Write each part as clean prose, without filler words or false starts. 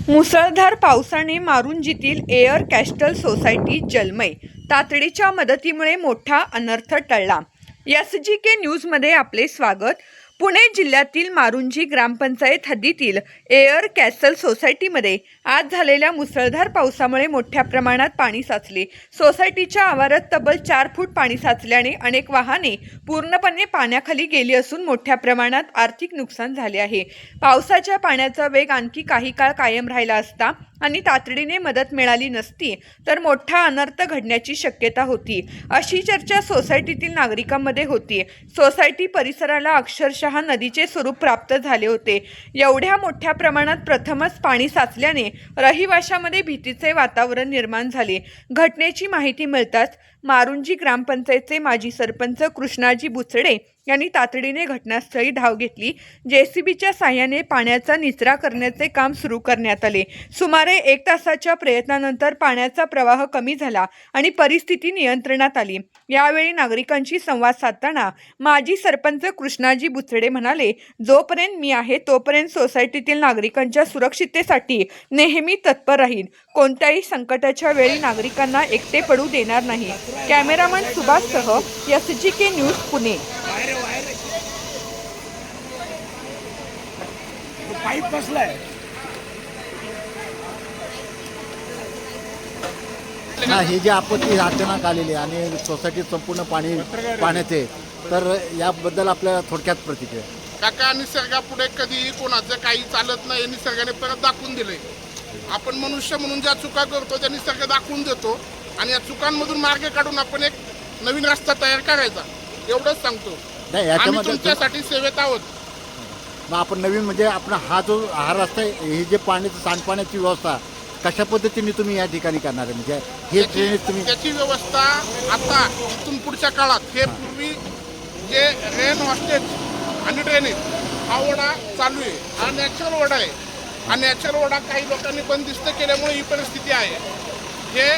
मुसळधार पावसाने मारुंजीतील air castle society जलमय. तातडीच्या मदतीमुळे मोठा अनर्थ टळला. SGK न्यूजमध्ये आपले स्वागत. पुणे जिल्ह्यातील मारुंजी ग्रामपंचायत हद्दीतील एअर कॅसल सोसायटीमध्ये आज झालेल्या मुसळधार पावसामुळे मोठ्या प्रमाणात पाणी साचले. सोसायटीच्या आवारात तब्बल 4 फूट पाणी साचल्याने अनेक वाहने पूर्णपणे पाण्याखाली गेली असून मोठ्या प्रमाणात आर्थिक नुकसान झाले आहे. पावसाच्या पाण्याचा वेग आणखी काही काळ कायम राहिला असता आणि तातडीने मदत मिळाली नसती तर मोठा अनर्थ घडण्याची शक्यता होती, अशी चर्चा सोसायटीतील नागरिकांमध्ये होती. सोसायटी परिसराला अक्षरशः नदीचे स्वरूप प्राप्त झाले होते. एवढ्या मोठ्या प्रमाणात प्रथमच पाणी साचल्याने रहिवाशांमध्ये भीतीचे वातावरण निर्माण झाले. घटनेची माहिती मिळताच मारुंजी ग्रामपंचायतचे माजी सरपंच कृष्णाजी बुचडे यांनी तातडीने घटनास्थळी धाव घेतली. JCBच्या साहाय्याने पाण्याचा निचरा करण्याचे काम सुरू करण्यात आले. सुमारे 1 तासाच्या प्रयत्नानंतर पाण्याचा प्रवाह कमी झाला आणि परिस्थिती नियंत्रणात आली. यावेळी नागरिकांशी संवाद साधताना माजी सरपंच कृष्णाजी बुचडे म्हणाले, जोपर्यंत मी आहे तोपर्यंत सोसायटीतील नागरिकांच्या सुरक्षिततेसाठी नेहमी तत्पर राहीन. कोणत्याही संकटाच्या वेळी नागरिकांना एकटे पडू देणार नाही. कॅमेरामन सुभाषसह SGK न्यूज पुणे. पाईप बसलाय. ही जी आपत्ती अचानक आलेली आणि सोसायटीत संपूर्ण पाण्यात आहे, तर याबद्दल आपल्याला थोडक्यात प्रतिक्रिया. काका, निसर्गापुढे कधीही कोणाचं काही चालत नाही. निसर्गाने परत दाखवून दिलंय. आपण मनुष्य म्हणून ज्या चुका करतो त्या निसर्ग दाखवून देतो आणि या चुकांमधून मार्ग काढून आपण एक नवीन रस्ता तयार करायचा, एवढंच सांगतो. आम्ही तुमच्यासाठी सेवेत आहोत. मग आपण नवीन म्हणजे आपण हा रस्ता ही जे सांडपाण्याची व्यवस्था कशा पद्धतीने तुम्ही या ठिकाणी करणार आहे? म्हणजे हे ड्रेनेज तुम्ही त्याची व्यवस्था आता इथून पुढच्या काळात, हे पूर्वी जे रेन हॉस्टेज आणि ड्रेनेज हा ओढा चालू आहे, हा नॅचरल ओढा आहे. हा नॅचरल ओढा काही लोकांनी बंदिस्त केल्यामुळे ही परिस्थिती आहे. हे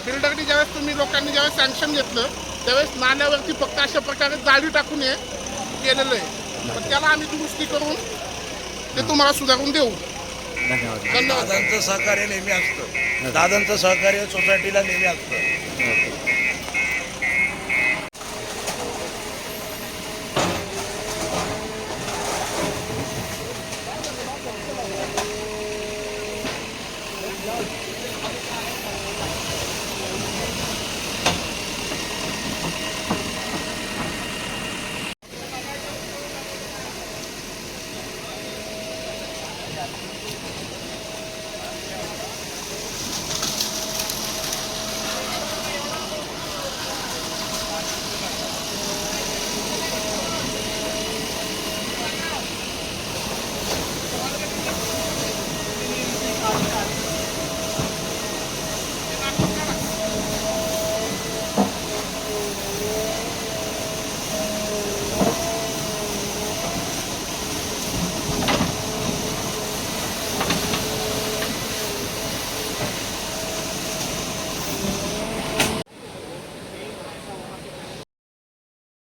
बिल्डरनी ज्यावेळेस लोकांनी ज्यावेळेस सँक्शन घेतलं त्यावेळेस नाल्यावरती फक्त अशा प्रकारे जाळी टाकून हे केलेलं आहे. पण त्याला आम्ही दुरुस्ती करून ते तुम्हाला सुधारून देऊ. धन्यवाद. दादांचं सहकार्य नेहमी असतं. दादांचं सहकार्य सोसायटीला नेहमी असतं.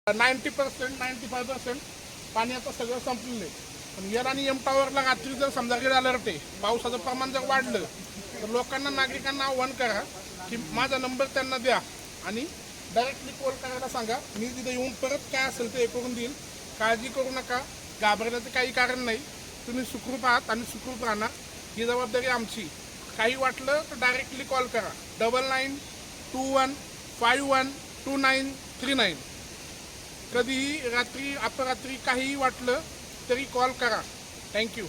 तर 90% 95% पाणी आता सगळं संपलेलं आहे. पण एल आणि एम टॉवरला रात्री जर समजा रेड अलर्ट आहे, पावसाचं प्रमाण जर वाढलं तर लोकांना, नागरिकांना आव्हान करा की माझा नंबर त्यांना द्या आणि डायरेक्टली कॉल करायला सांगा. मी तिथे येऊन परत काय असेल ते हे करून देईल. काळजी करू नका, घाबरण्याचं काही कारण नाही. तुम्ही सुखरूप आहात आणि सुखरूप राहणार, ही जबाबदारी आमची. काही वाटलं तर डायरेक्टली कॉल करा 9921512939. कधीही रात्री अपरात्री काहीही वाटलं तरी कॉल करा. थँक्यू.